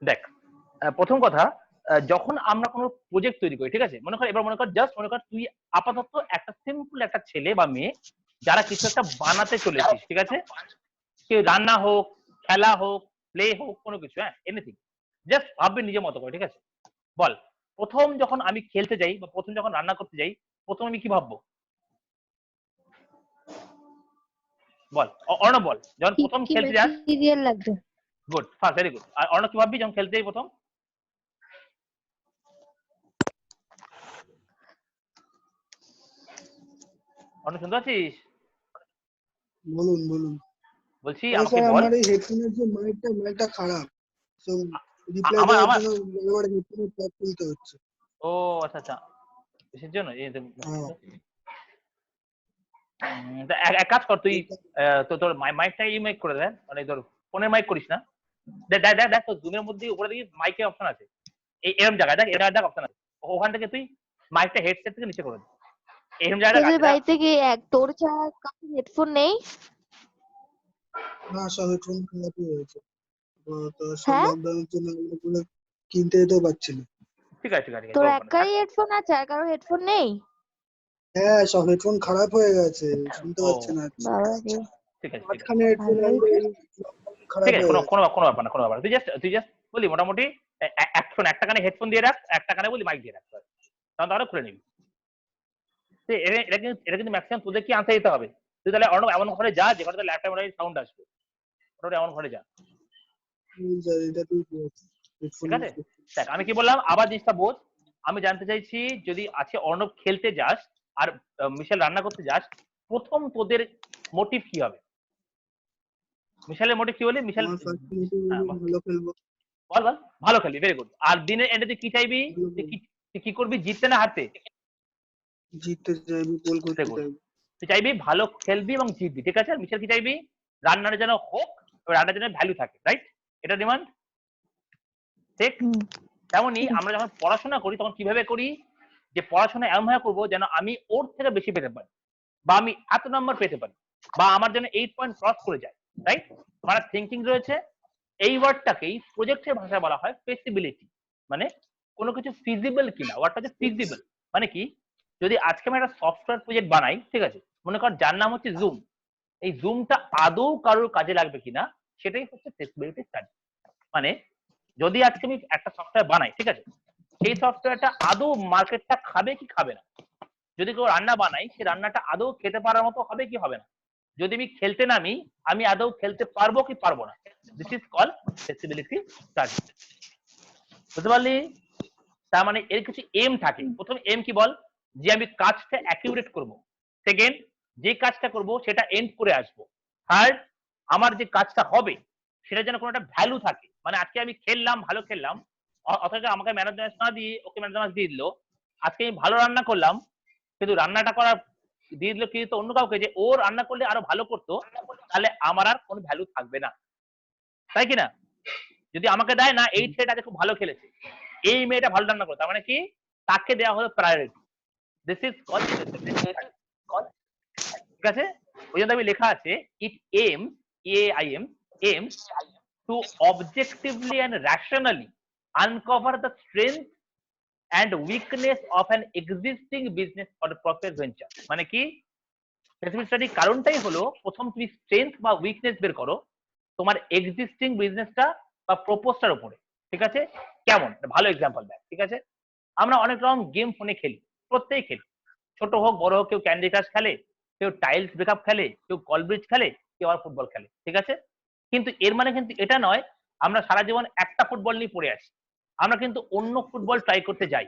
দেখ, প্রথম কথা, যখন আমরা কোনো প্রজেক্ট তৈরি করি, ঠিক আছে, এবার মনে কর জাস্ট মনে কর তুই আপাতত একটা সিম্পল একটা ছেলে বা মেয়ে যারা কিছু একটা বানাতে চলেছিস, ঠিক আছে, কেউ রান্না হোক, খেলা হোক, প্লে হোক, কোনো কিছু, হ্যাঁ, এনিথিং, জাস্ট ভাববি নিজের মতো করে, ঠিক আছে। বল, প্রথম যখন আমি খেলতে যাই বা প্রথম যখন রান্না করতে যাই, প্রথম আমি কি ভাববো? বল, অর্ণব বল, যখন কি প্রথম কি খেলতে যাস। ম্যাটেরিয়াল লাগবে? Good, first, very good. আর অর্ণব কি ভাববি যখন খেলতে যাই প্রথম? অর্ণব শুনতে পাচ্ছিস? বলুন বলুন। বলছি আরে আমাকে স্যার বল। আমার এই হেডফোনের যে মাইকটা খারাপ, তো রিপ্লাই আমার দেওয়ার আমার জন্য বারবার হেডফোনের প্লাগ খুলতে হচ্ছে। ও আচ্ছা আচ্ছা, কিসের জন্য? হ্যাঁ। এক কাজ কর তুই, তোর মাইকটা মাইক করে দে, মানে তোর ফোনের মাইক করিস না। দেখ দেখ দেখ দেখ, তোর জুমের মধ্যে উপরে দেখি মাইকের অপশন আছে, এই এরকম জায়গায় দেখ, এটা দেখ অপশন আছে, ওখান থেকে তুই মাইকটা হেডসেট থেকে নিচে করে দে, এরকম জায়গাটা তোদের আছে। বাড়িতে কি তোর ছাড়া কাছে হেডফোন নেই? না, সব হেডফোন খারাপই হয়েছে। তো সব হ্যাঁ, লকডাউনের জন্য এগুলো কিনতে যেতেও পারছি না। ঠিক আছে ঠিক আছে ঠিক আছে, তোর কোনো ব্যাপার না। একারই হেডফোন আছে আর কারো হেডফোন নেই? হ্যাঁ, সব হেডফোন খারাপ হয়ে গেছে, শুনতে ও পাচ্ছে না। বাবা রে, ঠিক আছে ঠিক আছে মাঝখানে হেডফোন ভালোই আনলে তো। খারাপ ঠিক আছে, হয়ে কোনো গেছে। কোনো কোনো ব্যাপার না, কোনো ব্যাপার না। তুই জাস্ট বলি মোটামুটি একটা কানে হেডফোন দিয়ে রাখ, একটা কানে বলি মাইক দিয়ে রাখ, তখন তাহলে খুলে নিবি। এটা কিন্তু ম্যাক্সিমাম তোদের কি আনতে দিতে হবে। তুই তাহলে অন্য এমন ঘরে যা যেখানে ল্যাপটপ সাউন্ড আসবে, ওটা এমন ঘরে যা, এটা তুই ঠিক হেডফোন আছে। দেখ আমি কি বললাম, আবার জিনিসটা বোঝ। আমি জানতে চাইছি, যদি আছে অর্ণব খেলতে যাস আর মিশেল রান্না করতে যাস, প্রথম তোদের মোটিভ কি হবে? মিশেলের মোটিভ কি বলি? মিশেল, আমার ফার্স্ট মিনিটে হ্যাঁ ভালো খেলবো। বল বল। ভালো খেলবি, ভেরি গুড। আর দিনের এন্ডে তুই কি চাইবি? তুই কি করবি, জিততে না হারতে? জিততে চাইবি, গোল করতে গুড। চাইবি। তুই চাইবি ভালো খেলবি এবং জিতবি, ঠিক আছে। আর মিশেল কি চাইবি? রান্নার যেন হোক, রান্নার যেন ভ্যালু থাকে, রাইট? এটা ডিমান্ড, ঠিক। তেমনই আমরা যখন পড়াশোনা করি তখন কিভাবে করি, যে পড়াশোনা এমন ভাবে করবো যেন আমি ওর থেকে বেশি পেতে পারি, বা আমি এত নাম্বার পেতে পারি, বা আমার যেন 8 পয়েন্ট ক্রস করে যায়, রাইট? আমার থিঙ্কিং রয়েছে। এই ওয়ার্ডটাকেই প্রজেক্টের ভাষায় বলা হয় ফেসিবিলিটি, মানে কোনো কিছু ফিজিবল কিনা, ওয়ার্ডটা হচ্ছে ফিজিবল। মানে কি, যদি আজকে আমি একটা সফটওয়্যার প্রজেক্ট বানাই, ঠিক আছে, মনে কর যার নাম হচ্ছে জুম, এই জুমটা আদৌ কারোর কাজে লাগবে কিনা, সেটাই হচ্ছে ফেসিবিলিটি স্টাডি। মানে যদি আজকে আমি একটা সফটওয়্যার বানাই, ঠিক আছে, সেই সফটওয়্যারটা আদৌ মার্কেটটা খাবে কি খাবে না। যদি কেউ রান্না বানাই, সেই রান্নাটা আদৌ খেতে পারার মতো হবে কি হবে না। যদি আমি খেলতে নামি, আমি আদৌ খেলতে পারবো কি পারবো না। This is call feasibility study. বুঝতে পারলি? তার মানে এর কিছু এম থাকে। প্রথম এম কি বল, যে আমি কাজটা অ্যাকিউরেট করব। সেকেন্ড, যে কাজটা করব সেটা এন্ড করে আসবো। থার্ড, আমার যে কাজটা হবে সেটা যেন কোনো একটা ভ্যালু থাকে। মানে আজকে আমি খেললাম, ভালো খেললাম, অথচ আমাকে ম্যান অফ দ্য ম্যাচ না দিয়ে ওকে ম্যান অফ দ্য ম্যাচ দিয়ে দিল। আজকে আমি ভালো রান্না করলাম, কিন্তু রান্নাটা করার দিয়ে দিল কি তো অন্য কাউকে, যে ও রান্না করলে আরো ভালো করতো, তাহলে আমার আর কোনো ভ্যালু থাকবে না, তাই কিনা? যদি আমাকে দেয় না, এই ছেলেটা খুব ভালো খেলেছে, এই মেয়েটা ভালো রান্না করে, তার মানে কি, তাকে দেওয়া হলো priority. This is called flexibility study, ঠিক আছে। ওই জন্য আমি লেখা আছে, it aims, AIM, aims to objectively and rationally uncover the strength and weakness of an existing business or profit venture। মানে কি, ফেসিবিলিটি স্টাডি কারণটাই হলো প্রথম তুমি স্ট্রেংথ বা উইকনেস বের করো তোমার এক্সিস্টিং বিজনেসটা বা প্রপোজটার উপরে, ঠিক আছে। কেমন, ভালো এক্সাম্পল দেখ, ঠিক আছে। আমরা অনেক রকম গেম ফোনে খেলি, প্রত্যেকেই খেলি, ছোট হোক বড় হোক। কেউ ক্যান্ডি ক্রাশ খেলে, কেউ টাইলস ব্রেকআপ খেলে, কেউ কলব্রিজ খেলে, কেউ আর ফুটবল খেলে, ঠিক আছে। কিন্তু এর মানে কিন্তু এটা নয় আমরা সারা জীবন একটা ফুটবল নিয়ে পড়ে আসি। আমরা কিন্তু অন্য ফুটবল ট্রাই করতে যাই।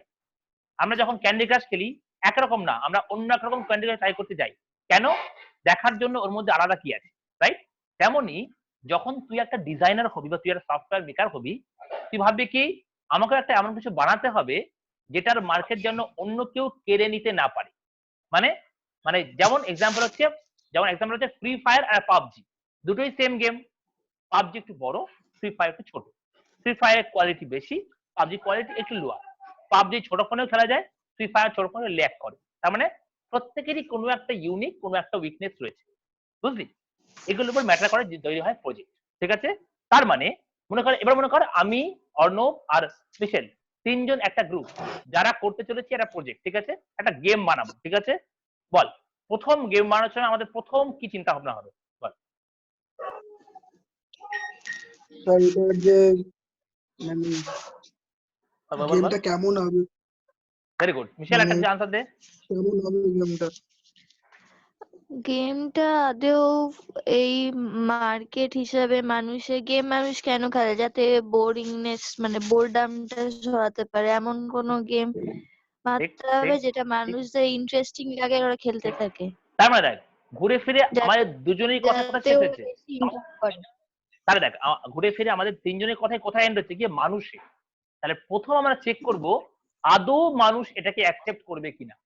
আমরা যখন ক্যান্ডি ক্রাশ খেলি একরকম না, আমরা অন্য এক রকম ক্যান্ডি ক্রাশ ট্রাই করতে যাই। কেন? দেখার জন্য ওর মধ্যে আলাদা কি আছে, রাইট? তেমনই যখন তুই একটা ডিজাইনার হবি বা তুই একটা সফটওয়্যার মেকার হবি, তুই ভাববি কি, আমাকে একটা এমন কিছু বানাতে হবে যেটার মার্কেট যেন অন্য কেউ কেড়ে নিতে না পারে। মানে মানে যেমন এক্সাম্পল হচ্ছে ফ্রি ফায়ার আর পাবজি, দুটোই সেম গেম। পাবজি একটু বড়, ফ্রি ফায়ার একটু ছোট। ফ্রি ফায়ারের কোয়ালিটি বেশি, পাবজি কোয়ালিটি একটু লোয়ার। পাবজি ছোট ফোনেও খেলা যায়, ফ্রি ফায়ার ছোট ফোনে ল্যাগ করে। তার মানে প্রত্যেকেরই কোনো একটা ইউনিক, কোনো একটা উইকনেস রয়েছে, বুঝলি? এগুলোর উপর ম্যাটার করে যে তৈরি হয় প্রজেক্ট, ঠিক আছে। তার মানে এবার মনে কর আমি, অর্ণব আর মিশেল তিনজন একটা গ্রুপ, যারা করতে চলেছি একটা প্রজেক্ট, ঠিক আছে, একটা গেম বানাবো, ঠিক আছে। বল, প্রথম গেম বানানোর সময় আমাদের প্রথম কি চিন্তা ভাবনা হবে? বল। স্যার এটার যে মানে গেমটা কেমন হবে, ভেরি গুড মিশেল, মানে একটা আনসার দে। কেমন হবে গেমটা। গেমটা আদেও এই মার্কেট হিসাবে মানুষ কেন খেলে, যাতে বোরিংনেস মানে বোরডামটা সরাতে পারে, এমন কোন গেম মারতে হবে যেটা মানুষদের ইন্টারেস্টিং লাগে, ওরা খেলতে থাকে, তার মানে দেখ, ঘুরে ফিরে আমাদের দুজনেই কথা কথা যাতে শেষ ওরা হয়েছে। বেশি ইন্টারেস্ট করে। তাহলে দেখ, ঘুরে ফিরে আমাদের তিনজনের কথায় কোথায় এন্ড হচ্ছে গিয়ে মানুষে। তাহলে প্রথম আমরা চেক করব আদৌ মানুষ এটাকে অ্যাকসেপ্ট করবে কিনা,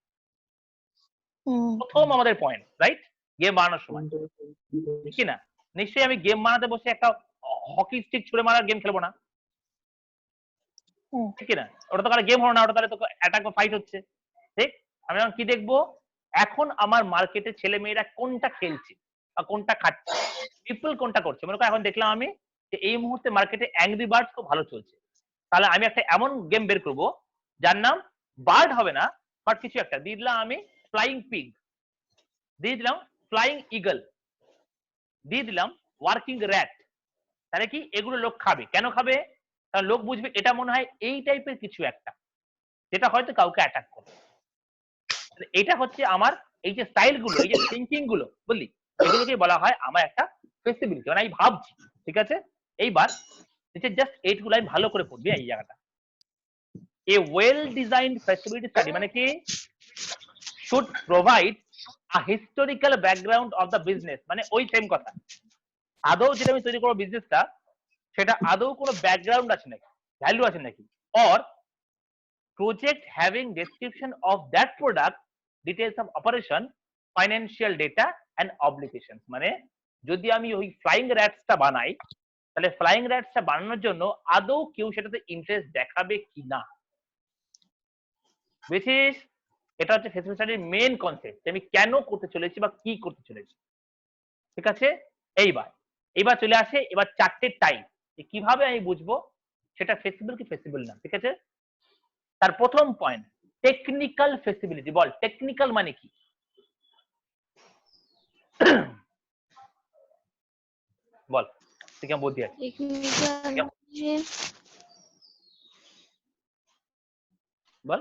প্রথম আমাদের পয়েন্ট, রাইট? গেম বানানোর সময়, ঠিক কিনা? নিশ্চয়ই আমি গেম বানাতে বসে একটা হকি স্টিক ছুড়ে মারার গেম খেলবো না, ঠিক কিনা? ওটা তো তাহলে গেম হলো না, ওটা তাহলে তো অ্যাটাক বা ফাইট হচ্ছে, ঠিক? আমি এখন কি দেখবো, এখন আমার মার্কেটে ছেলে মেয়েরা কোনটা খেলছে বা কোনটা খাচ্ছে, পিপল কোনটা করছে। মনে করো এখন দেখলাম আমি যে এই মুহূর্তে মার্কেটে অ্যাংরি বার্ডস খুব ভালো চলছে, তাহলে আমি একটা এমন গেম বের করবো যার নাম বার্ড হবে না, বাট কিছু একটা দিয়ে দিলাম আমি, ফ্লাইং পিগ দিয়ে দিলাম, ফ্লাইং ইগল দিয়ে দিলাম, ওয়ার্কিং র্যাট। তাহলে কি এগুলো লোক খাবে? কেন খাবে? কারণ লোক বুঝবে এটা মনে হয় এই টাইপের কিছু একটা, যেটা হয়তো কাউকে অ্যাটাক করবে। এটা হচ্ছে আমার এই যে স্টাইল গুলো, এই যে থিঙ্কিং গুলো, বুঝলি, এগুলোকে বলা হয় আমার একটা ফ্লেক্সিবিলিটি, মানে আমি ভাবছি, ঠিক আছে। এইবার জাস্ট এইটগুলো আমি ভালো করে পড়বি এই জায়গাটা। এ ওয়েল ডিজাইনড ফ্লেক্সিবিলিটি স্টাডি মানে কি, should provide a historical background of the business, মানে ওই সেম কথা, আদৌ যেটা আমি তৈরি করবো বিজনেসটা, সেটা আদৌ কোনো ব্যাকগ্রাউন্ড আছে নাকি, ভ্যালু আছে নাকি, or project having description of that product, details of operation, financial data and obligations। মানে যদি আমি ওই ফ্লাইং র্যাটসটা বানাই, তাহলে ফ্লাইং র্যাটসটা বানানোর জন্য আদৌ কেউ সেটাতে ইন্টারেস্ট দেখাবে কিনা, বিশেষ এটা হচ্ছে ফেসবুক স্টাডির মেন কনসেপ্ট, আমি কেন করতে চলেছি বা কি করতে চলেছি, ঠিক আছে। এইবার চলে আসে এবার চারটে টাইপ, কিভাবে আমি বুঝবো সেটা ফ্লেক্সিবল কি ফ্লেক্সিবল না, ঠিক আছে। তার প্রথম পয়েন্ট, টেকনিক্যাল ফ্লেক্সিবিলিটি। বল, টেকনিক্যাল মানে কি? বল, তুই কেমন বুদ্ধি আছে? বল,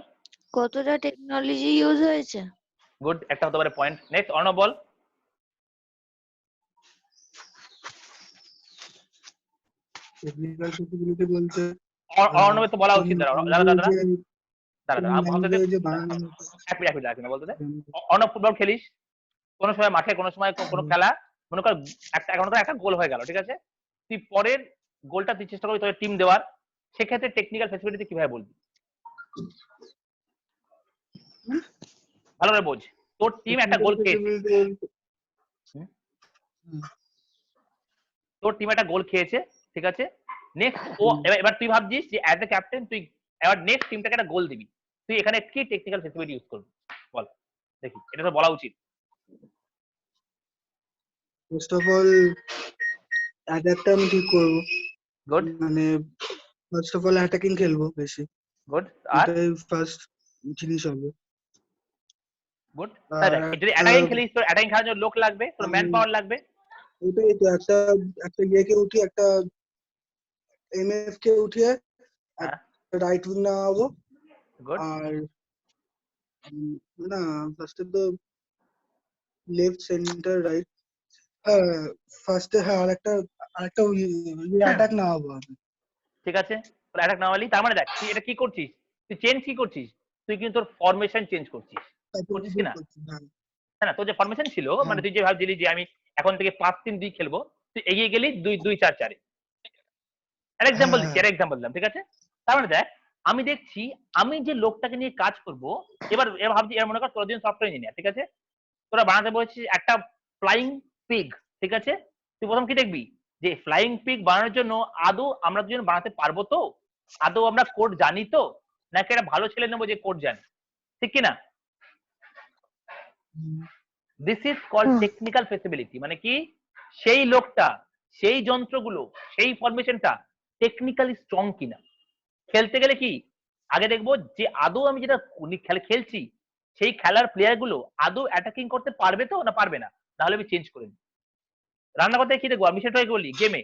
কতটা টেকনোলজি ইউজ হয়েছে? গুড, একটা হতে পারে পয়েন্ট। নেক্সট, অর্ণব বল। টেকনিক্যাল ফ্লেক্সিবিলিটি বলতে অর্ণবের তো বলা উচিত। দাঁড়া, বলতে দে। অর্ণব, ফুটবল খেলিস, কোনো সময় মাঠে, কোনো সময় কোনো খেলা, মনে কর একটা গোল হয়ে গেল, ঠিক আছে, তুই পরের গোলটা তুই চেষ্টা করবি তোর টিম দেওয়ার, সেক্ষেত্রে টেকনিক্যাল ফ্লেক্সিবিলিটি কিভাবে বলবি? ভালো করে বোঝ, তোর টিম একটা গোল খেয়েছে, তোর টিম একটা গোল খেয়েছে, ঠিক আছে। নেক্সট ও এবার তুই ভাবছিস যে অ্যাজ এ ক্যাপ্টেন তুই এবার নেক্সট টিমটাকে একটা গোল দিবি, তুই এখানে কি টেকনিক্যাল ফ্লেক্সিবিলিটি ইউজ করবি? বল দেখি, এটা তো বলা উচিত। ফার্স্ট অফ অল অ্যাটাকটা আমি ঠিক করবো, গুড, মানে ফার্স্ট অফ অল অ্যাটাকিং খেলবো বেশি, গুড, আর এটাই ফার্স্ট জিনিস হবে। গুড, তাই দেখ, যদি অ্যাটাকিং খেলিস তোর অ্যাটাকিং খেলার জন্য লোক লাগবে, তোর ম্যান পাওয়ার লাগবে। ওটাই তো, একটা ইয়েকে উঠিয়ে, একটা এমএফ কে উঠিয়ে রাইট উইং নামাবো। গুড, আর না, ফার্স্টে তো লেফট সেন্টার রাইট, ফার্স্টে হ্যাঁ আরেকটা অ্যাটাক নামাবো আমি। ঠিক আছে, তোর অ্যাটাক নামালি, তার মানে দেখ তুই এটা কি করছিস, তুই চেঞ্জ কি করছিস, তুই কিন্তু তোর ফরমেশন চেঞ্জ করছিস, করছিস কিনা? হ্যাঁ না, তোর যে ফরমেশন ছিল, মানে তুই যে ভাবছিলি যে আমি এখন থেকে 5-3-2 খেলবো, তুই এগিয়ে গেলি 2-2-4-4। একটা এক্সাম্পল দিচ্ছি, একটা এক্সাম্পল দিলাম, ঠিক আছে। তার মানে দেখ, আমি দেখছি আমি যে লোকটাকে নিয়ে কাজ করব, এবার ভাবছি, এবার মনে কর তোরা দুজন সফটওয়্যার ইঞ্জিনিয়ার, ঠিক আছে, তোরা বানাতে বলছিস একটা ফ্লাইং পিগ, ঠিক আছে। তুই প্রথম কি দেখবি যে ফ্লাইং পিগ বানানোর জন্য আদৌ আমরা দুজন বানাতে পারবো তো, আদৌ আমরা কোড জানি তো, নাকি একটা ভালো ছেলে নেবো যে কোড জানে, ঠিক কিনা? This is called technical flexibility, মানে কি সেই লোকটা, সেই যন্ত্রগুলো, সেই ফরমেশনটা টেকনিক্যালি স্ট্রং কিনা। খেলতে গেলে কি আগে দেখবো যে আদৌ আমি যেটা খেলছি সেই খেলার প্লেয়ার গুলো আদৌ অ্যাটাকিং করতে পারবে তো না পারবে না, তাহলে আমি চেঞ্জ করে নিই। রান্না করতে কি দেখবো, আমি সেটাই বলি গেমে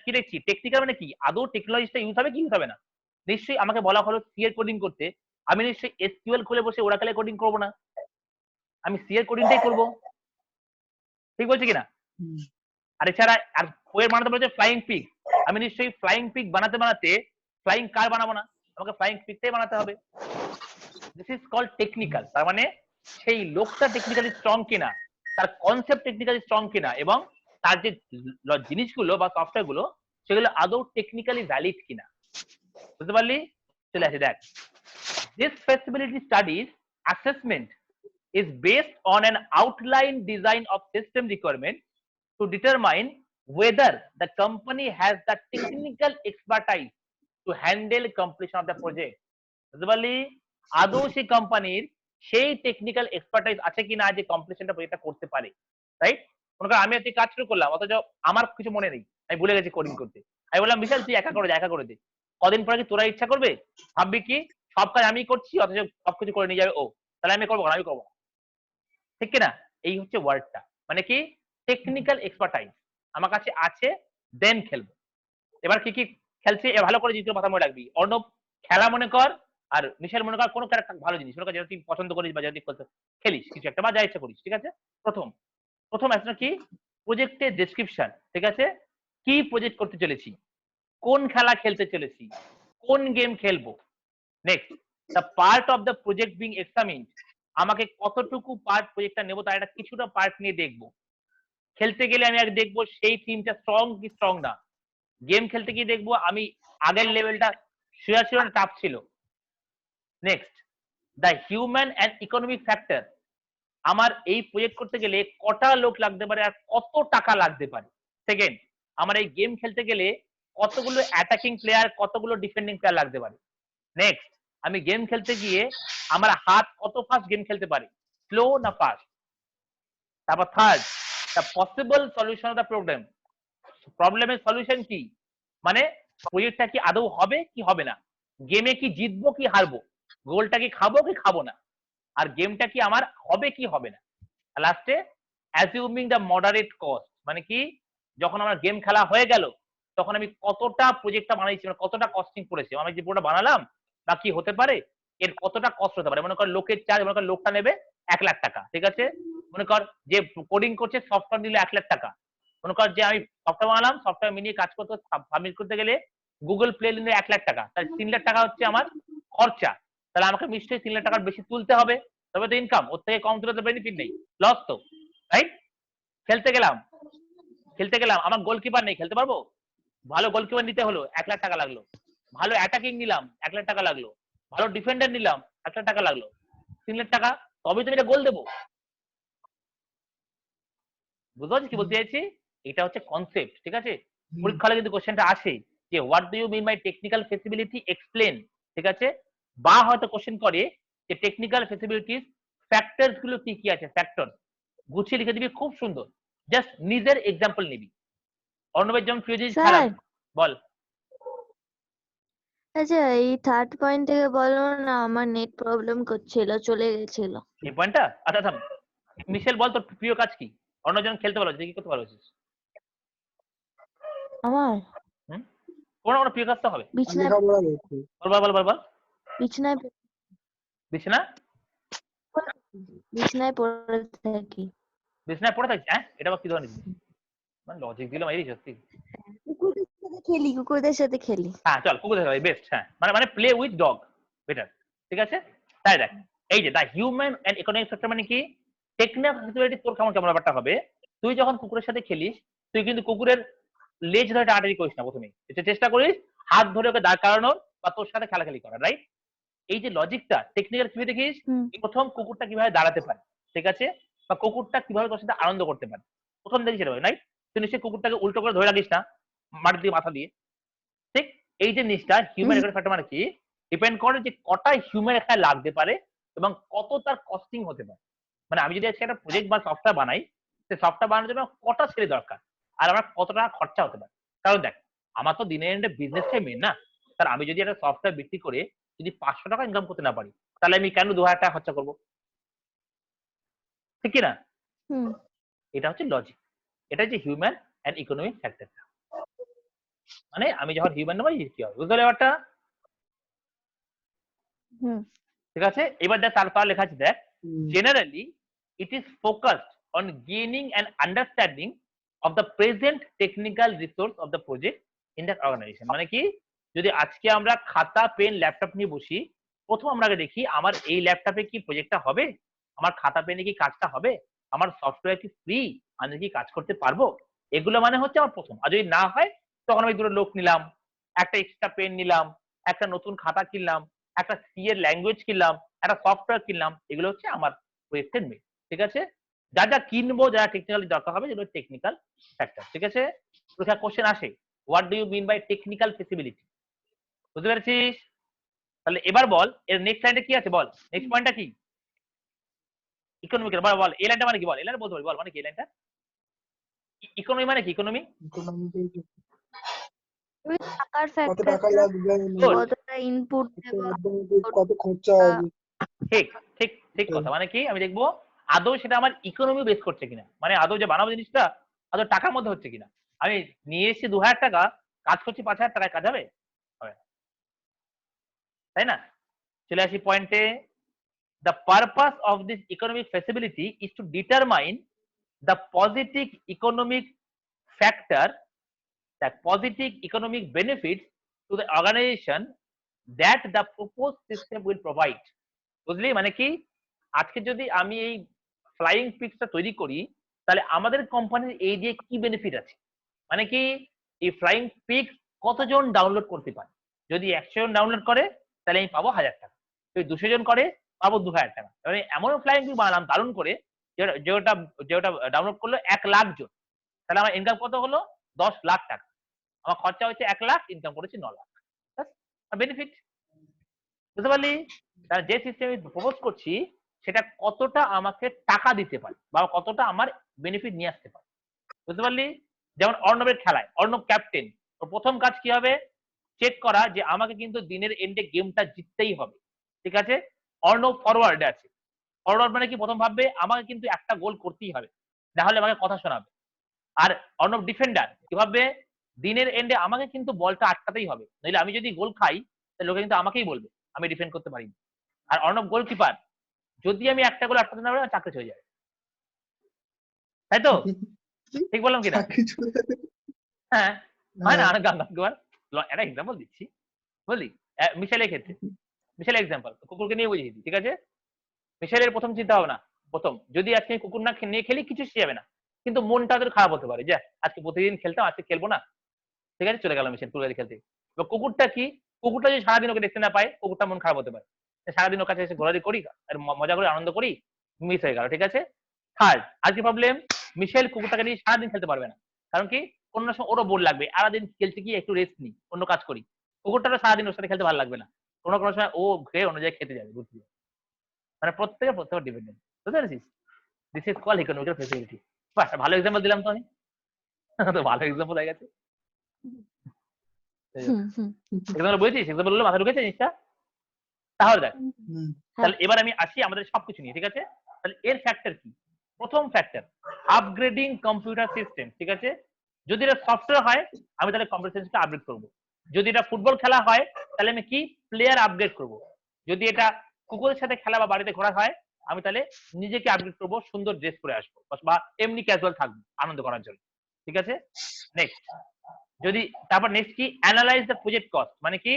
কি দেখছি টেকনিক্যাল মানে কি আদৌ টেকনোলজিটা ইউজ হবে কি ইউজ হবে না। নিশ্চয়ই আমাকে বলা হলো সি এর কোডিং করতে, আমি নিশ্চয়ই এসকিউএল খুলে বসে ওরাকেলে কোডিং করবো না, আমি সি এর কোডিংটাই করবো। ঠিক বলছি কিনা? আর এছাড়া আর ওয়ের বানাতে বলেছে ফ্লাইং পিগ, আমি নিশ্চয়ই ফ্লাইং পিগ বানাতে বানাতে ফ্লাইং কার বানাবো না, আমাকে ফ্লাইং পিগটাই বানাতে হবে। This is called technical. তার মানে সেই লোকটা টেকনিক্যালি স্ট্রং কিনা, তার কনসেপ্ট টেকনিক্যালি স্ট্রং কিনা, এবং তার যে জিনিসগুলো বা সফটওয়্যার গুলো সেগুলো আদৌ টেকনিক্যালি ভ্যালিড কিনা। বুঝতে পারলি? চলে আসে দেখ, this feasibility studies assessment is based on an outline design of system requirement to determine whether the company has the technical expertise to handle completion of the project. বুঝতে পারলি? আদৌ সেই কোম্পানির সেই টেকনিক্যাল এক্সপার্টাইজ আছে কিনা যে কমপ্লিশনটা প্রজেক্টটা করতে পারে, রাইট? মনে কর আমি একটি কাজ শুরু করলাম, অথচ আমার কিছু মনে নেই, আমি ভুলে গেছি কোডিং করতে, আমি বললাম বিশাল তুই একা করে দে একা করে দে। কদিন পরে কি তোরা ইচ্ছা করবে, ভাববি কি সব কাজ আমি করছি অথচ সবকিছু করে নিয়ে যাবে ও, তাহলে আমি করবো না, আমি করবো না। ঠিক কিনা? এই হচ্ছে ওয়ার্ডটা, মানে কি টেকনিক্যাল এক্সপার্টাইজ আমার কাছে আছে দেন খেলবো। এবার কি কি খেলছে এ ভালো করে জিনিস মাথা মনে রাখবি। অর্ণব খেলা মনে কর, আর মিশেল মনে কর কোনো একটা ভালো জিনিস মনে কর যেটা তুই পছন্দ করিস বা যেটা তুই খেলিস কিছু একটা বা যা ইচ্ছা করিস, ঠিক আছে? প্রথম আসলে কি প্রজেক্টের ডেসক্রিপশন, ঠিক আছে? কি প্রজেক্ট করতে চলেছি, কোন খেলা খেলতে চলেছি, কোন গেম খেলবো। Next, the part of the project being examined, আমাকে কতটুকু পার্ট প্রজেক্টটা নেবো তার একটা কিছুটা পার্ট নিয়ে দেখবো। খেলতে গেলে আমি আগে দেখবো সেই টিমটা স্ট্রং কি স্ট্রং না। গেম খেলতে গিয়ে দেখবো আমি আগের লেভেলটা সোজা ছিল না টাফ ছিল। Next, the human and economic factor, আমার এই প্রজেক্ট করতে গেলে কটা লোক লাগতে পারে আর কত টাকা লাগতে পারে। সেকেন্ড, আমার এই গেম খেলতে গেলে কতগুলো অ্যাটাকিং প্লেয়ার কতগুলো ডিফেন্ডিং প্লেয়ার লাগতে পারে। নেক্সট, আমি গেম খেলতে গিয়ে আমার হাত কত ফাস্ট গেম খেলতে পারে, স্লো না ফাস্ট। তারপর third, the possible solution of the problem, প্রবলেমের সলিউশন কি, মানে প্রজেক্টটা কি আদৌ হবে কি হবে না, গেমে কি জিতবো কি হারবো, গোলটা কি খাবো কি খাবো না, আর গেমটা কি আমার হবে কি হবে না। লাস্টে অ্যাজিউমিং দ্য মডারেট কস্ট, মানে কি যখন আমার গেম খেলা হয়ে গেল তখন আমি কতটা প্রজেক্টটা বানাইছি, মানে কতটা কস্টিং পড়েছে, আমি যে পুরোটা বানালাম বা কি হতে পারে এর কতটা কষ্ট হতে পারে। মনে কর লোকের চার্জ, মনে কর লোকটা নেবে 1,00,000 টাকা, ঠিক আছে? মনে কর যে কোডিং করছে সফটওয়্যার নিলে 1,00,000 টাকা। মনে কর যে আমি সফটওয়্যার বানালাম, সফটওয়্যার মিনিয়ে কাজ করতে সাবমিট করতে গেলে গুগল প্লে নিলে 1,00,000 টাকা, তাহলে 3,00,000 টাকা হচ্ছে আমার খরচা। তাহলে আমাকে নিশ্চয়ই 3,00,000 টাকার বেশি তুলতে হবে, তবে তো ইনকাম, ওর থেকে কম তুলে তো বেনিফিট নেই, লস তো, রাইট? খেলতে গেলাম আমার গোলকিপার নেই, খেলতে পারবো? ভালো গোলকিপার নিতে হলো 1,00,000 টাকা লাগলো, ভালো অ্যাটাকিং নিলাম 1,00,000 টাকা লাগলো, ভালো ডিফেন্ডার নিলাম 1,00,000 টাকা লাগলো, 3,00,000 টাকা, তবে তো এটা গোল দেবো। বুঝতে পারছিস কি বলতে চাইছি? এটা হচ্ছে কনসেপ্ট, ঠিক আছে? পরীক্ষা হলে কিন্তু কোশ্চেনটা আসে যে what do you mean by technical feasibility explain, ঠিক আছে? বা হয়তো কোশ্চেন করে যে টেকনিক্যাল ফেসিবিলিটিস ফ্যাক্টরস গুলো কি কি আছে, ফ্যাক্টর গুছিয়ে লিখে দিবি, খুব সুন্দর, জাস্ট নিজের এক্সাম্পল নিবি। অর্ণবের যেমন প্রিয় জিনিস খেলা, স্যার বল। আচ্ছা এই থার্ড পয়েন্ট থেকে বলো না, আমার নেট প্রবলেম করছিল, চলে গেছিল। এই পয়েন্টটা আচ্ছা আচ্ছা, মিশেল বল তোর প্রিয় কাজ কি, অন্য জন খেলতে ভালো কি করতে ভালোবাসিস? আমার হুম, কোনো প্রিয় কাজ তো হবে, বিছনায় লেখাপড়া করছি। বল। বিছনায় বিছানা বিছনায় পড়ে থাকি। বিছানায় পড়ে থাকিস, হ্যাঁ? এটা আবার কি ধরনের জিনিস, মানে লজিক দিলাম এই সত্যি। কুকুরদের সাথে খেলি। হ্যাঁ চল কুকুর দেখা বেস্ট, হ্যাঁ মানে প্লে উইথ ডগ বেটার, ঠিক আছে? তাই দেখ, এই যে দা হিউম্যান এন্ড ইকোনমিক ফ্যাক্টর মানে কি টেকনিক্যাল ফ্যাসিলিটি, তোর কেমন কেমন ব্যাপারটা হবে, তুই যখন কুকুরের সাথে খেলিস তুই কিন্তু কুকুরের লেজ ধরে টাটারি করিস না, প্রথমে চেষ্টা করিস হাত ধরে ওকে দাঁড় করানোর বা তোর সাথে খেলাখেলি করা, রাইট? এই যে লজিকটা টেকনিক্যাল কিভাবে দেখিস, প্রথম কুকুরটা কিভাবে দাঁড়াতে পারে, ঠিক আছে? বা কুকুরটা কিভাবে তোর সাথে আনন্দ করতে পারে, প্রথম দেখিস এটা, রাইট? তুই নিশ্চয়ই কুকুরটাকে উল্টো করে ধরে রাখিস না মাটির দিকে মাথা দিয়ে, ঠিক? এই যে জিনিসটা হিউম্যান ইকোনমিক ফ্যাক্টর মানে কি ডিপেন্ড করে যে কটা হিউম্যান এখানে লাগতে পারে এবং কত তার কস্টিং হতে পারে। মানে আমি যদি আজকে একটা প্রজেক্ট বা সফটওয়্যার বানাই, সেই সফটওয়্যার বানানোর জন্য কটা ছেলে দরকার আর আমার কত টাকা খরচা হতে পারে। কারণ দেখ আমার তো দিনের এন্ডে বিজনেসটাই মেন না। তার আমি যদি একটা সফটওয়্যার বিক্রি করে যদি 500 টাকা ইনকাম করতে না পারি, তাহলে আমি কেন 2000 টাকা খরচা করবো? ঠিক কিনা? হুম এটা হচ্ছে লজিক। এটা হচ্ছে হিউম্যান অ্যান্ড ইকোনমিক ফ্যাক্টর। মানে আমি যখন হিউম্যান নেবো কি হবে, বুঝতে পারলে ব্যাপারটা? হুম ঠিক আছে, এবার দেখ তারপর লেখা আছে, দেখ generally it is focused on gaining an understanding of the present technical resource of the project in that organization। মানে কি, যদি আজকে আমরা খাতা পেন ল্যাপটপ নিয়ে বসি, প্রথম আমরা আগে দেখি আমার এই ল্যাপটপে কি প্রজেক্টটা হবে, আমার খাতা পেনে কি কাজটা হবে, আমার সফটওয়্যার কি ফ্রি, আমি কি কাজ করতে পারবো, এগুলো মানে হচ্ছে আমার প্রথম। আর যদি না হয় তখন আমি দুটো লোক নিলাম, একটা এক্সট্রা পেন নিলাম, একটা নতুন খাতা কিনলাম, একটা সি এর ল্যাঙ্গুয়েজ কিনলাম, একটা সফটওয়্যার কিনলাম, এগুলো হচ্ছে আমার প্রজেক্টের মেন। ঠিক আছে, যা যা কিনবো, যা টেকনিক্যালি দরকার হবে, যেগুলো টেকনিক্যাল ফ্যাক্টর। ঠিক আছে, পরীক্ষা কোশ্চেন আসে, what do you mean by technical feasibility? বুঝতে পেরেছিস? তাহলে এবার বল এর নেক্সট লাইনটা কি আছে, বল নেক্সট পয়েন্টটা কি? ইকোনমিক্যাল, বল এই লাইনটা মানে কি, বল এই লাইনটা বলতে পারবি, বল মানে কি এই লাইনটা? ইকোনমি মানে কি, ইকোনমি? ওই টাকার কত ফ্যাক্টর, টাকা লাগবে, কতটা ইনপুট দেব, কত খরচা হবে। ঠিক ঠিক ঠিক কথা। মানে কি, আমি দেখবো আদৌ সেটা আমার ইকোনমি বেস করছে কিনা, মানে আদৌ যে বানাবো জিনিসটা আদৌ টাকার মধ্যে হচ্ছে কিনা। আমি নিয়ে এসেছি 2000 টাকা, কাজ করছি 5000 টাকায়, কাজ হবে? হবে না, তাই না? চলে আসি পয়েন্টে। The purpose of this economic feasibility is to determine the positive economic factor, the positive economic benefits to the organization that the proposed system will provide। বুঝলি মানে কি, আজকে যদি আমি এই ফ্লাইং পিক্সটা তৈরি করি, তাহলে আমাদের কোম্পানির এই যে কি বেনিফিট আছে, মানে কি এই ফ্লাইং পিক্স কতজন ডাউনলোড করতে পারে। যদি 100 জন ডাউনলোড করে তাহলে আমি পাবো 1000 টাকা, যদি 200 জন করে পাবো 2000 টাকা। মানে এমন ফ্লাইং পিক বানালাম দারুণ করে, যেটা যেটা ডাউনলোড করলো 1 লাখ জন, তাহলে আমার ইনকাম কত হলো 10 লাখ টাকা। আমার খরচা হচ্ছে 1 লাখ, ইনকাম করেছি 9 লাখ। বেনিফিট, বুঝতে পারলি? তাহলে যে সিস্টেম আমি প্রপোজ করছি সেটা কতটা আমাকে টাকা দিতে পারে বা কতটা আমার বেনিফিট নিয়ে আসতে পারে, বুঝতে পারলি? যেমন অর্ণবের খেলায়, অর্ণব ক্যাপ্টেন, তো প্রথম কাজ কি হবে, চেক করা যে আমাকে কিন্তু দিনের এন্ডে গেমটা জিততেই হবে। ঠিক আছে, অর্ণব ফরওয়ার্ডে আছে, ফরওয়ার্ড মানে কি, প্রথম ভাববে আমাকে কিন্তু একটা গোল করতেই হবে, না হলে আমাকে কথা শোনাবে। আর অর্ণব ডিফেন্ডার কি ভাববে, দিনের এন্ডে আমাকে কিন্তু বলটা আটকাতেই হবে, নইলে আমি যদি গোল খাই তাহলে লোকে কিন্তু আমাকেই বলবে আমি ডিফেন্ড করতে পারিনি। আর অর্ণব গোলকিপার, যদি আমি একটা গোল আটকাতে না পারি আমার চাকরি চলে যাবে, তাই তো? ঠিক বললাম কিনা? হ্যাঁ, হয় না? অনেক গান একটা এক্সাম্পল দিচ্ছি, বুঝলি? মিশেলের ক্ষেত্রে, মিশেল এক্সাম্পল, কুকুরকে নিয়ে বুঝিয়ে দিই। ঠিক আছে, মিশেলের প্রথম চিন্তা ভাবনা, প্রথম যদি আজকে কুকুর না নিয়ে খেলি কিছু যাবে না, কিন্তু মনটা ওদের খারাপ হতে পারে যে আজকে প্রতিদিন খেলতাম আজকে খেলবো না। ঠিক আছে, চলে গেল মিশেল কুকুর খেলতে। এবার কুকুরটা কি, কুকুরটা যদি সারাদিন ওকে দেখতে না পায়, কুকুরটা মন খারাপ হতে পারে, সারাদিন ওর কাছে এসে ঘোরাঘুরি করি আর মজা করি আনন্দ করি, মিস হয়ে গেল। ঠিক আছে, থার্ড আজকে প্রবলেম, মিশেল কুকুরটাকে নিয়ে সারাদিন খেলতে পারবে না, কারণ কি কোনো সময় ওরও বোর লাগবে, সারাদিন খেলতে গিয়ে একটু রেস্ট নিই, অন্য কাজ করি। কুকুরটারও সারাদিন ওর সাথে খেলতে ভালো লাগবে না, কোনো কোনো সময় ও খেয়ে অন্য জায়গায় খেতে যাবে, ঘুরতে যাবে। মানে প্রত্যেকের ডিপেন্ডেন্ট, বুঝতে পেরেছিস? This is call economical facility. বাহ, ভালো এক্সাম্পল দিলাম তো আমি। তো ভালো এক্সাম্পল হয়ে গেছে। এক্সাম্পল বুঝেছিস, এক্সাম্পল হলো মাথা ঢুকেছে জিনিসটা। তাহলে দেখ, তাহলে এবার আমি আসি আমাদের সবকিছু নিয়ে। ঠিক আছে, তাহলে এর ফ্যাক্টর কি? প্রথম ফ্যাক্টর আপগ্রেডিং কম্পিউটার সিস্টেম। ঠিক আছে, যদি এটা সফটওয়্যার হয় আমি তাহলে কম্পিউটার সিস্টেমটা আপগ্রেড করব। যদি এটা ফুটবল খেলা হয় তাহলে আমি কি প্লেয়ার আপগ্রেড করব। যদি এটা কুকুরের সাথে খেলা বা বাড়িতে ঘোরা হয় আমি তাহলে নিজেকে আপগ্রেড করব, সুন্দর ড্রেস পরে আসবো বা এমনি ক্যাজুয়াল থাকবো আনন্দ করার জন্য। ঠিক আছে, নেক্সট যদি তারপর নেক্সট কি অ্যানালাইজ দ্য প্রজেক্ট কস্ট, মানে কি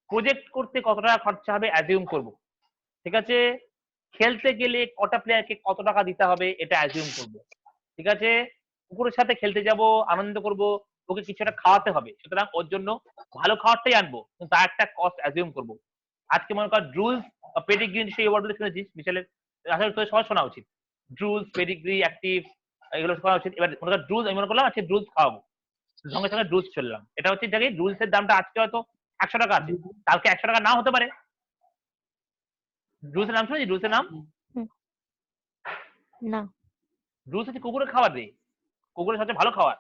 প্রজেক্ট করতে কত টাকা খরচা হবে অ্যাজিউম করব। ঠিক আছে, খেলতে গেলে কটা প্লেয়ারকে কত টাকা দিতে হবে এটা অ্যাজিউম করব। ঠিক আছে, কুকুরের সাথে খেলতে যাব, আনন্দ করব, ওকে কিছু একটা খাওয়াতে হবে, সুতরাং ওর জন্য ভালো খাবারটাই আনবো, কিন্তু তার একটা কস্ট অ্যাজিউম করব। আজকে মনে কর ড্রুলস বা পেডিগ্রি সেই ওয়ার্ডগুলো শুনেছিস মিশেলের, আসলে তোর সবাই শোনা উচিত। ড্রুলস, পেডিগ্রি, অ্যাক্টিভ, এগুলো শোনা উচিত। এবার মনে কর ড্রুলস আমি মনে করলাম আজকে ড্রুলস খাওয়াবো, সঙ্গে সঙ্গে ড্রুলস চললাম, এটা হচ্ছে জায়গায় ড্রুলসের দামটা আজকে হয়তো 100 টাকা আছে, কালকে 100 টাকা নাও হতে পারে। ড্রুলসের নাম শুনেছি, ড্রুলসের নাম? না, ড্রুলস হচ্ছে কুকুরের খাবার রে, কুকুরের সবচেয়ে ভালো খাবার,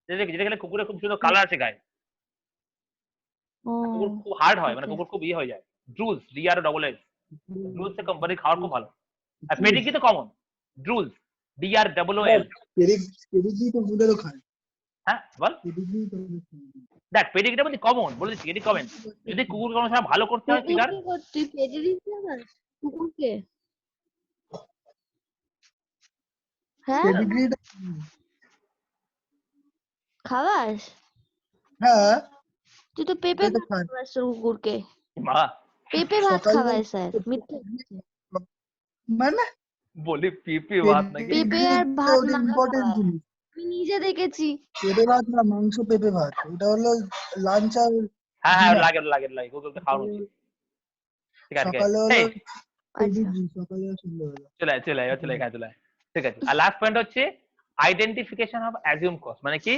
যেটা খেলে কুকুরের খুব সুন্দর কালার আছে গায়ে, ও কুকুর খুব হার্ড হয়, মানে okay. কুকুর খুব ইয়ে হয়ে যায়। ড্রুলস, DROSS, ড্রুলস এর কোম্পানি খাওয়ার খুব ভালো। আর পেডিগ্রি তো কমন, ড্রুলস, DROOL। পেডিগ্রি তো বুলেরও খায়, হ্যাঁ বল, পেডিগ্রি তো দেখ পেডিগ্রিটা বলছি কমন, বলেছি এটি কমন। যদি কুকুর কোনো সময় ভালো করতে হয় ফিগার, তুই পেডিগ্রি খাওয়াস কুকুরকে? হ্যাঁ পেডিগ্রিটা খাওয়াস? হ্যাঁ তুই তো পেঁপে ওটাই তো ভাত খায় খাওয়াস তোর কুকুরকে। মা পেঁপে ভাত সকালবেলা খাওয়ায় স্যার, মিথ্যে বলছে। মানে বলি পিপি ভাত নাকি? পেঁপে আর পেডিগ্রিটা ভাত ওদের মাখা ইম্পর্টেন্ট খাওয়ায়, জিনিস। আমি নিজে দেখেছি। পেঁপে ভাত না, মাংস পেঁপে ভাত, ওটা হলো লাঞ্চ আর হ্যাঁ হ্যাঁ ডিনার। লাগে কুকুরকে খাওয়ানো উচিত। ঠিক আছে, সকালে হলো এই আচ্ছা পেডিগ্রি, সকালে আর সন্ধ্যাবেলা। চলে এখানে চলে আয়। ঠিক আছে, আর লাস্ট পয়েন্ট হচ্ছে আইডেন্টিফিকেশন অফ অ্যাজিউম কস্ট, মানে কি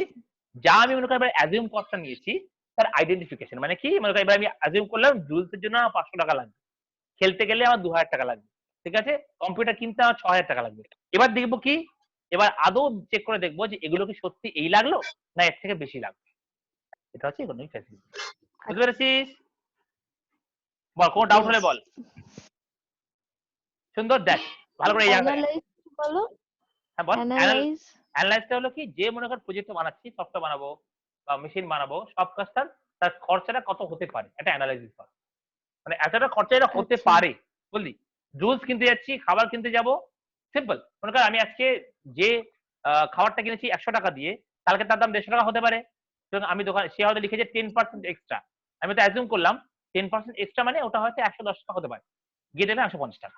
যা আমি মনে করি এবার অ্যাজিউম কস্টটা নিয়েছি তার আইডেন্টিফিকেশন, মানে কি মনে করি এবার আমি অ্যাজিউম করলাম জুলসের জন্য আমার 500 টাকা লাগবে, খেলতে গেলে আমার 2000 টাকা লাগবে, ঠিক আছে, কম্পিউটার কিনতে আমার 6000 টাকা লাগবে। এবার দেখবো কি, এবার আদৌ চেক করে দেখবো যে এগুলো কি সত্যি এই লাগলো না এর থেকে বেশি লাগবে। এটা হচ্ছে ইকোনমিক ফ্যাসিলিটি। বুঝতে পেরেছিস? বল, কোনো ডাউট হলে Yes. বল। সুন্দর, দেখ ভালো করে এই জায়গাটা দেখ। অ্যানালাইজ বলো, হ্যাঁ বল। অ্যানালাইজ। অ্যানালাইসটা হলো কি, যে মনে কর প্রজেক্ট বানাচ্ছি, সফটওয়্যার বানাবো বা মেশিন বানাবো, সব কাজটার তার খরচাটা কত হতে পারে এটা অ্যানালাইসিস করা, মানে এতটা খরচা এটা হতে আচ্ছা পারে। বুঝলি, জুস কিনতে যাচ্ছি, খাবার কিনতে যাব, সিম্পল মনে কর আমি আজকে যে খাবারটা কিনেছি 100 টাকা দিয়ে, কালকে তার দাম 150 টাকা হতে পারে। সুতরাং আমি দোকান, সে হয়তো লিখেছে 10% এক্সট্রা, আমি তো অ্যাজিউম করলাম 10% এক্সট্রা মানে ওটা হয়তো 110 টাকা হতে পারে, গিয়ে দেখলাম 150 টাকা।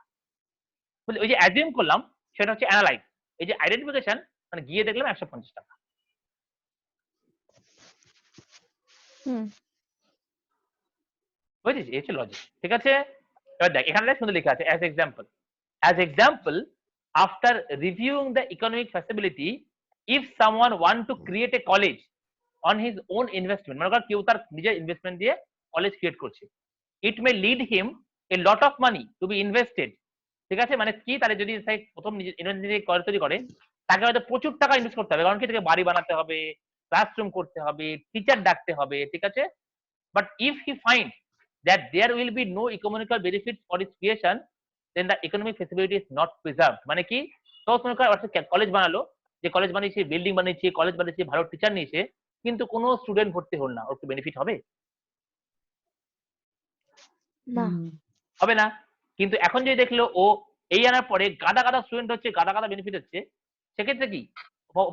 বুঝলি, ওই যে অ্যাজিউম করলাম সেটা হচ্ছে অ্যানালাইজ, এই যে আইডেন্টিফিকেশন মানে গিয়ে দেখলাম 150 টাকা। হুম বুঝেছিস, এই হচ্ছে লজিক। ঠিক আছে, এবার দেখ এখানে সুন্দর লেখা আছে as example after reviewing the economic feasibility, if someone want to create a college on his own investment, মানে কেউ তার নিজের ইনভেস্টমেন্ট দিয়ে কলেজ ক্রিয়েট করছে, it may lead him a lot of money to be invested। ঠিক আছে, মানে কি, তাহলে যদি প্রথম নিজে কলেজ তৈরি করে, তাকে হয়তো প্রচুর টাকা ইনভেস্ট করতে হবে, কারণ কি তাকে বাড়ি বানাতে হবে, ক্লাসরুম করতে হবে, টিচার ডাকতে হবে, ঠিক আছে। But if he finds that there will be no economical benefits for its creation, then the economic feasibility is not preserved। মানে কি, তো মনে কর কলেজ বানালো, যে কলেজ বানিয়েছে, বিল্ডিং বানিয়েছে, কলেজ বানিয়েছে, ভালো টিচার নিয়েছে, কিন্তু কোনো স্টুডেন্ট ভর্তি হল না, ওর কি বেনিফিট হবে? না হবে না। কিন্তু এখন যদি দেখলো ও এই আনার পরে গাদা স্টুডেন্ট হচ্ছে, গাদা বেনিফিট হচ্ছে, সেক্ষেত্রে কি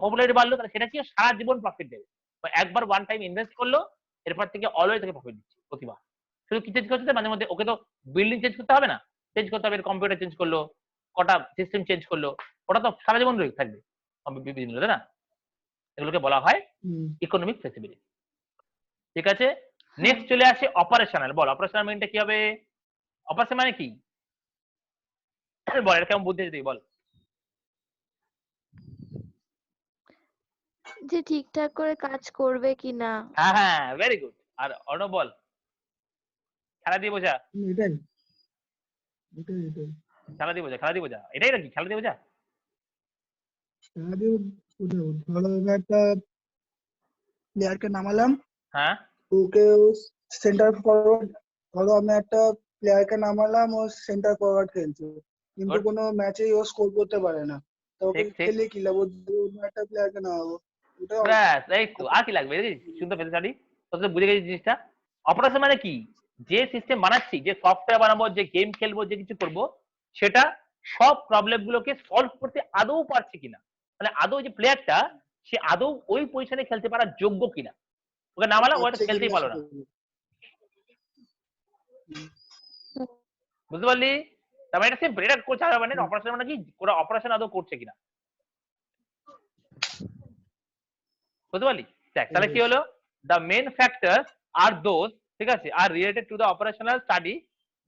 পপুলারিটি বাড়লো, তাহলে সেটা কি সারা জীবন প্রফিট দেবে। একবার ওয়ান টাইম ইনভেস্ট করলো, এরপর থেকে অলওয়েজ তাকে প্রফিট দিচ্ছে প্রতিবার। শুধু কি চেঞ্জ করছে মাঝে মধ্যে, ওকে তো বিল্ডিং চেঞ্জ করতে হবে না, চেঞ্জ করতে হবে কম্পিউটার চেঞ্জ করলো, কটা সিস্টেম চেঞ্জ করলো, ওটা তো সারা জীবন রয়ে থাকবে বিভিন্ন, তাই না? এগুলোকে বলা হয় ইকোনমিক ফ্লেক্সিবিলিটি। ঠিক আছে, নেক্সট চলে আসে অপারেশনাল। বল অপারেশনাল মানেটা কি হবে? অপারেশন মানে কি বল, এটা কেমন বুঝতে তুই বল। যে ঠিকঠাক করে কাজ করবে কিনা। হ্যাঁ ভেরি গুড। আর অর্ণব বল, খেলা দিয়ে বোঝা। এটাই এটাই খেলা দিয়ে বোঝা, এটাই নাকি খেলা দিয়ে বোঝা? ধরো একটা প্লেয়ারকে নামালাম, হ্যাঁ ওকে সেন্টার ফরওয়ার্ড, ধরো আমি একটা প্লেয়ারকে নামালাম, ও সেন্টার ফরওয়ার্ড খেলছে, কিন্তু Good. কোনো ম্যাচে ও স্কোর করতে পারে না, তো ওকে ঠিক খেলে কি লাভ, অন্য একটা প্লেয়ারকে নামাবো, ওটা ব্যাস, এই তো আর কি লাগবে, সুন্দর পেতে চারি তো বুঝে গেছি জিনিসটা। অপারেশন মানে কি, যে সিস্টেম বানাচ্ছি, যে সফটওয়্যার বানাবো, যে গেম খেলবো, যে কিছু করবো, সেটা সব প্রবলেম গুলোকে সলভ করতে আদৌ পারছে কিনা, মানে আদৌ যে প্লেয়ারটা সে আদৌ ওই পজিশনে খেলতে পারার যোগ্য কিনা। ওকে নামালাম, ও হয়তো খেলতেই পারলো না, বুঝতে পারলি? তার মানে এটা সিম্পল, এটা করছে আর মানে অপারেশন মানে কি, ওরা অপারেশন আদৌ করছে কিনা, বুঝতে পারলি? দেখ তাহলে কি হলো, the main factors are those, ঠিক আছে, আর related to the operational study,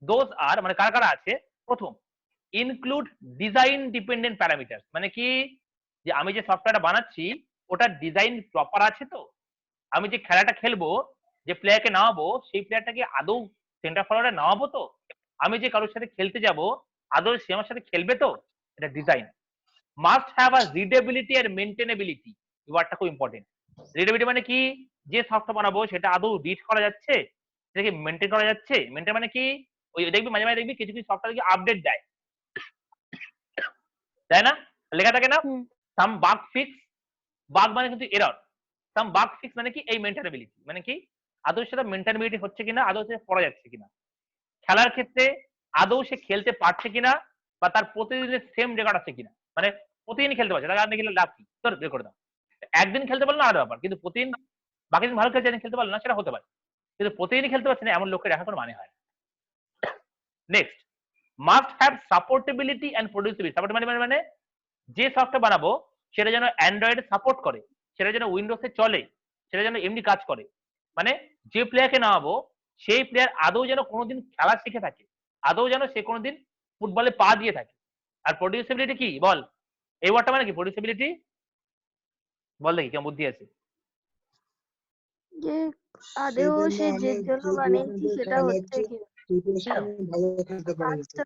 those are মানে কারা কারা আছে, প্রথম ইনক্লুড ডিজাইন ডিপেন্ডেন্ট প্যারামিটার, মানে কি, যে আমি যে সফটওয়্যারটা বানাচ্ছি ওটার ডিজাইন প্রপার আছে তো, আমি যে খেলাটা খেলবো, যে প্লেয়ারকে নামাবো, সেই প্লেয়ারটাকে আদৌ সেন্টার ফরওয়ার্ডে নামাবো তো, আমি যে কারোর সাথে খেলতে যাব আদৌ সে আমার সাথে খেলবে তো, এটা design. Must have a readability আর মেনটেনেবিলিটি, এই ওয়ার্ডটা খুব ইম্পর্টেন্ট। রিডেবিলিটি মানে কি, যে সফটওয়্যার বানাবো সেটা আদৌ রিড করা যাচ্ছে, সেটা কি মেনটেন করা যাচ্ছে? মেনটেন মানে কি, ওই দেখবি মাঝে মাঝে দেখবি কিছু কিছু সফটওয়্যার কি আপডেট দেয়, তাই না? লেখা থাকে না সাম বাগ ফিক্স, বাগ মানে কিন্তু এরর, সাম বাগ ফিক্স মানে কি এই মেনটেনেবিলিটি, মানে কি আদৌ সেটা মেনটেনেবিলিটি হচ্ছে কিনা, আদৌ সেটা পড়া যাচ্ছে কিনা, খেলার ক্ষেত্রে আদৌ সে খেলতে পারছে কিনা, বা তার প্রতিদিনের সেম রেকর্ড আছে কিনা, মানে প্রতিদিন খেলতে পারছে, তাহলে আপনি খেলে লাভ কি, তোর বের করে দাও। একদিন খেলতে পারলো না আলাদা ব্যাপার, কিন্তু প্রতিদিন বাকি দিন ভালো খেলছে, একদিন খেলতে পারলো না, সেটা হতে পারে, কিন্তু প্রতিদিনই খেলতে পারছে না এমন লোককে রাখার কোনো মানে হয় না। Next, must have supportability and producibility. Support মানে যে সফটওয়্যার বানাবো সেটা যেন অ্যান্ড্রয়েডে সাপোর্ট করে, সেটা যেন উইন্ডোজে চলে, সেটা যেন এমনি কাজ করে, মানে যে প্লেয়ারকে নামাবো সেই প্লেয়ার আদৌ যেন কোনোদিন খেলা শিখে থাকে, আদৌ যেন সে কোনোদিন ফুটবলে পা দিয়ে থাকে। আর প্রডিউসিবিলিটি কি বল, এই ওয়ার্ডটা মানে কি প্রডিউসিবিলিটি, বল দেখি কেমন বুদ্ধি আছে। যে আদেও সে যে জন্য বানিয়েছি সেটা হচ্ছে কি ভালো খেলতে পারে, কাজটা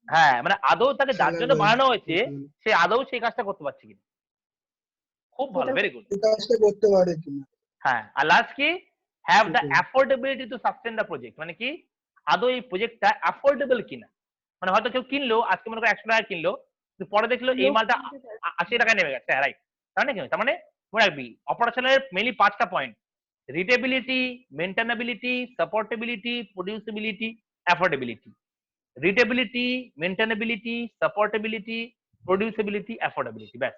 হ্যাঁ, মানে আদৌ তাকে যার জন্য খেলার বানানো হয়েছে সে আদৌ সেই কাজটা করতে পারছে কিনা। খুব ভালো, ভেরি গুড। এই কাজটা করতে পারে কিনা। হ্যাঁ, আর লাস্ট কি, হ্যাভ দ্য সেটাই। Affordability two sustain the project, মানে কি আদৌ এই প্রজেক্টটা অ্যাফোর্ডেবল কিনা, মানে হয়তো কেউ কিনলো আজকে মনে করো 100 টাকা কিনলো, কিন্তু পরে দেখলো এই লোক মালটা কিনতে পারে। 80 টাকায় নেমে গেছে, রাইট? তার মানে কি, তার মানে মনে রাখবি অপারেশনের মেইনলি 5টা point: reliability, maintainability, supportability, producibility, affordability. Reliability, maintainability, supportability, producibility, affordability, ব্যাস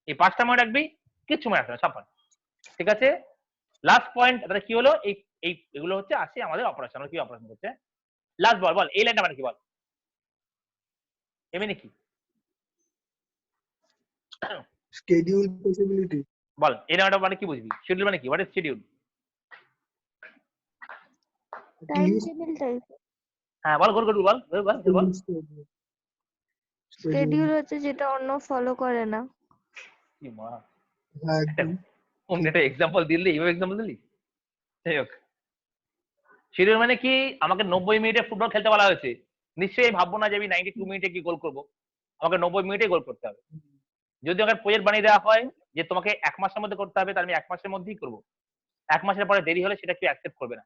এই 5টা মনে রাখবি, কিচ্ছু মনে রাখবে না, সব পারবি। ঠিক আছে, লাস্ট পয়েন্ট তাহলে কি হলো, এই এই এগুলো হচ্ছে আসে আমাদের অপারেশন, আমরা কি অপারেশন করছে। লাস্ট বল, বল এই লাইনটা মানে কি, বল এমনি কি, স্কেডিউল পসিবিলিটি, বল এই লাইনটা মানে কি বুঝবি, শিডিউল মানে কি, what is schedule? Time table type. হ্যাঁ বল, গোল গোল বল বল বল বল। স্কেডিউল হচ্ছে যেটা অন্য ফলো করে না। কি মা, একদম অমনি একটা এক্সাম্পল দিলি, এইভাবে এক্সাম্পল দিলি। যাই হোক, শিডিউল মানে কি, আমাকে 90 মিনিটে ফুটবল খেলতে বলা হয়েছে, নিশ্চয়ই ভাববো না যে আমি 92 মিনিটে কি গোল করবো, আমাকে 90 মিনিটে গোল করতে হবে। যদি আমাকে প্রজেক্ট বানিয়ে দেওয়া হয় যে তোমাকে 1 মাসের মধ্যে করতে হবে, তাহলে আমি 1 মাসের মধ্যেই করবো, 1 মাসের পরে দেরি হলে সেটা কেউ অ্যাকসেপ্ট করবে না।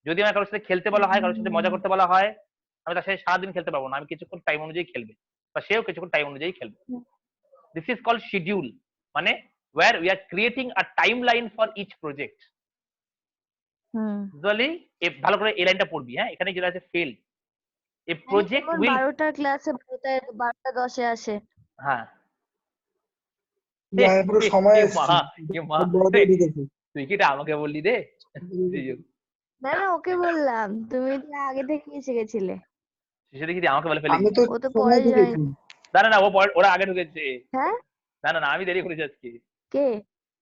যদি আমার কারোর সাথে খেলতে বলা হয়, কারোর সাথে মজা করতে বলা হয়, আমি তার সাথে সারাদিন খেলতে পারবো না, আমি কিছুক্ষণ টাইম অনুযায়ী খেলবে, বা সেও কিছুক্ষণ টাইম অনুযায়ী খেলবে। দিস ইজ কল্ড শিডিউল, মানে where we are creating a timeline for each project. উজুয়ালি ভালো করে এই লাইনটা পড়বি, হ্যাঁ, এখানে যেটা আছে ফেল, এ প্রজেক্ট যেমন উইল, 12টার ক্লাসে 12টা 10-এ আসে। হ্যাঁ পুরো সময় তুই কি এটা আমাকে বললি রে? না না, ওকে বললাম, তুমি তো আগে থেকেই শিখেছিলে। সেটা কি আমাকে বলে ফেলি? আমি তো ও তো পরে জয়েন। না না না, ওরা আগে ঢুকেছে। হ্যাঁ, না না না, আমি দেরি করেছি আজকে। কে?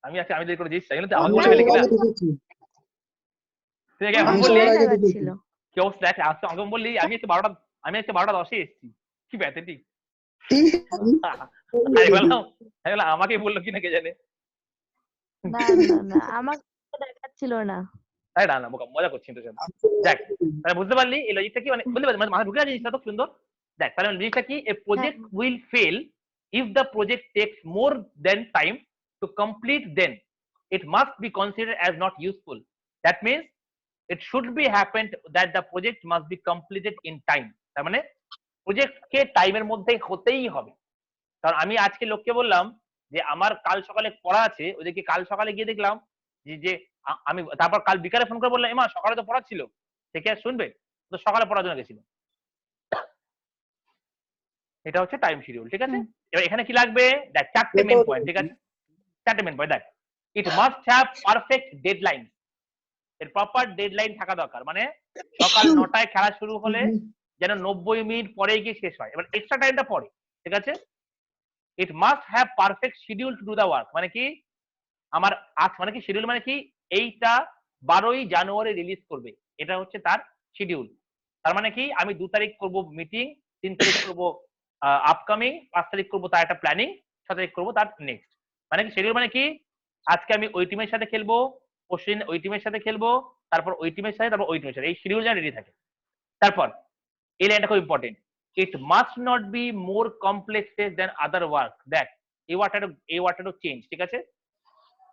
আমি দেরি করেছি, আমাকে আমি বলে ফেলি কিনা? তুই এখন আমি বললি সবার আগে ঢুকেছি। ছিল কি অবস্থা দেখ, আজকে আমাকে বললি আমি আজকে 12টা 10-এ এসেছি, কি প্যাথেটিক। আমি বললাম আমাকেই বললো কিনা কে জানে। না না না, আমাকে দেখাচ্ছিল না। তাই না, না মজা করছি তোর সাথে। দেখ তাহলে বুঝতে পারলি এই লজিকটা কি, মানে বুঝতে পারলি মাথা ঢুকে আছে জিনিসটা, তো সুন্দর। দেখ তাহলে লজিকটা কি, a project will fail if the project takes more than time to complete, then it must be considered as not useful. That means it should be happened that the project must be completed in time. তার মানে প্রজেক্টকে টাইমের মধ্যে হতেই হবে। কারণ আমি আজকে লোককে বললাম যে আমার কাল সকালে পড়া আছে, ওদেরকে কাল সকালে গিয়ে দেখলাম যে আমি তারপর কাল বিকালে ফোন করে বললাম এমা সকালে তো পড়া ছিল, সে কি আর শুনবে? তো সকালে পড়ার জন্য গেছিল। এটা হচ্ছে টাইম শিডিউল, ঠিক আছে। এবার এখানে কি লাগবে, দেখ 4টে মেন পয়েন্ট, ঠিক আছে, 4টে মেন পয়েন্ট। দেখ, ইট মাস্ট হ্যাভ পারফেক্ট ডেডলাইন, এর প্রপার ডেডলাইন থাকা দরকার, মানে সকাল 9টায় খেলা শুরু হলে যেন 90 মিনিট পরে গিয়ে শেষ হয়। এবার এক্সট্রা টাইমটা পরে, ঠিক আছে। It must have perfect schedule to do the work, মানে কি আমার মানে কি শিডিউল মানে কি, এইটা 12ই জানুয়ারি রিলিজ করবে, এটা হচ্ছে তার শিডিউল। তার মানে কি আমি 2 তারিখ করব মিটিং, 3 তারিখ করব আপকামিং, 5 তারিখ করব তার একটা প্ল্যানিং, 6 তারিখ করব তার নেক্সট। মানে কি শিডিউল মানে কি, আজকে আমি ওই টিমের সাথে খেলবো, পরশুদিন ওই টিমের সাথে খেলবো, তারপর ওই টিমের সাথে, তারপর ওই টিমের সাথে, এই শিডিউল যেন রেডি থাকে। তারপর এই লাইনটা খুব important, it must not be more complex than other work. দেখ এই ওয়ার্ডটা চেঞ্জ, ঠিক আছে।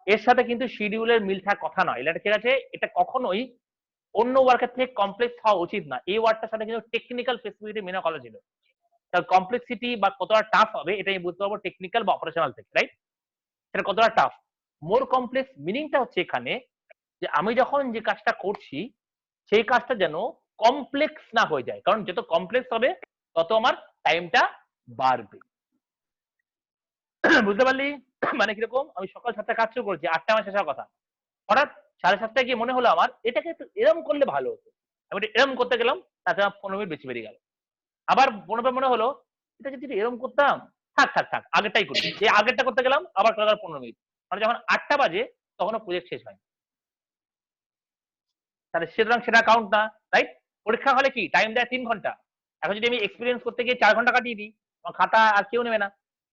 এর সাথে কিন্তু শিডিউলের মিল থাকার কথা নয়, এটা ঠিক আছে, এটা কখনোই অন্য ওয়ার্কের থেকে কমপ্লেক্স হওয়া উচিত না। এই ওয়ার্ডটার সাথে কিন্তু টেকনিক্যাল ফেসিলিটি মেনে করা ছিল। তার কমপ্লেক্সিটি বা কতটা টাফ হবে এটা আমি বুঝতে পারবো টেকনিক্যাল বা অপারেশনাল থেকে, রাইট? সেটা কতটা টাফ। মোর কমপ্লেক্স মিনিংটা হচ্ছে এখানে যে আমি যখন যে কাজটা করছি সেই কাজটা যেন কমপ্লেক্স না হয়ে যায়, কারণ যত কমপ্লেক্স হবে তত আমার টাইমটা বাড়বে। বুঝতে পারলি? মানে কিরকম, আমি সকাল 7টায় কাজ শুরু করেছি, 8টায় আমার শেষ হওয়ার কথা, হঠাৎ 7:30টায় গিয়ে মনে হলো আমার এটাকে একটু এরম করলে ভালো হতো, আমি এটা এরম করতে গেলাম, তাতে আমার 15 মিনিট বেশি বেরিয়ে গেল। আবার মনে হলো এটা যদি এরম করতাম, থাক থাক থাক আগেরটাই করি, এই আগেরটা করতে গেলাম আবার 15 মিনিট, মানে যখন 8টা বাজে তখনও প্রজেক্ট শেষ হয়। তাহলে সুতরাং সেটা কাউন্ট না, রাইট? পরীক্ষা হলে কি টাইম দেয় 3 ঘন্টা, এখন যদি আমি এক্সপিরিয়েন্স করতে গিয়ে 4 ঘন্টা কাটিয়ে দিই, আমার খাতা আর কেউ নেবে না,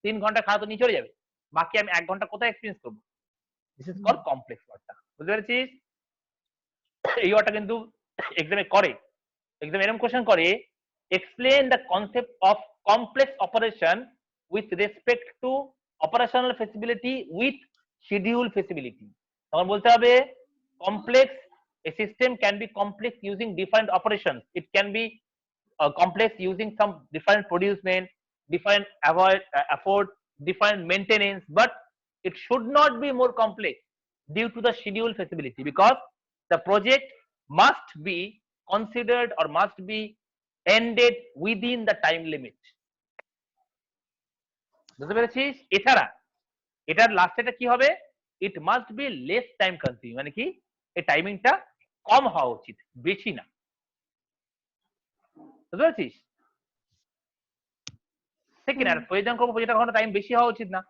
3 ঘন্টা খাতা তো নিয়ে চলে যাবে, বাকি আমি 1 ঘন্টা কোথায় এক্সপিরিয়েন্স করবো? দিস ইজ কল কমপ্লেক্স ওয়ার্ডটা, বুঝতে পেরেছিস? এই ওয়ার্ডটা কিন্তু এক্সামে করে, এক্সাম এরকম কোশ্চেন করে, explain the concept of complex operation with respect to operational feasibility with schedule feasibility. তখন বলতে হবে complex, a system can be complex using different operations, it can be complex using some different producement, different effort, different maintenance, but it should not be more complex due to the schedule feasibility, because the project must be considered or must be ended within the time limit. বুঝতে পেরেছিস? এছাড়া এটার লাস্টেটা কি হবে, it must be less time consuming, মানে কি এই টাইমিংটা কম হওয়া উচিত, বেশি না। বুঝতে পেরেছিস? ঠিক কিনা? প্রয়োজন করবো প্রজেক্টটা কখনো টাইম বেশি হওয়া উচিত না,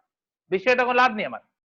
বেশি হয়ে তখন লাভ নেই আমার।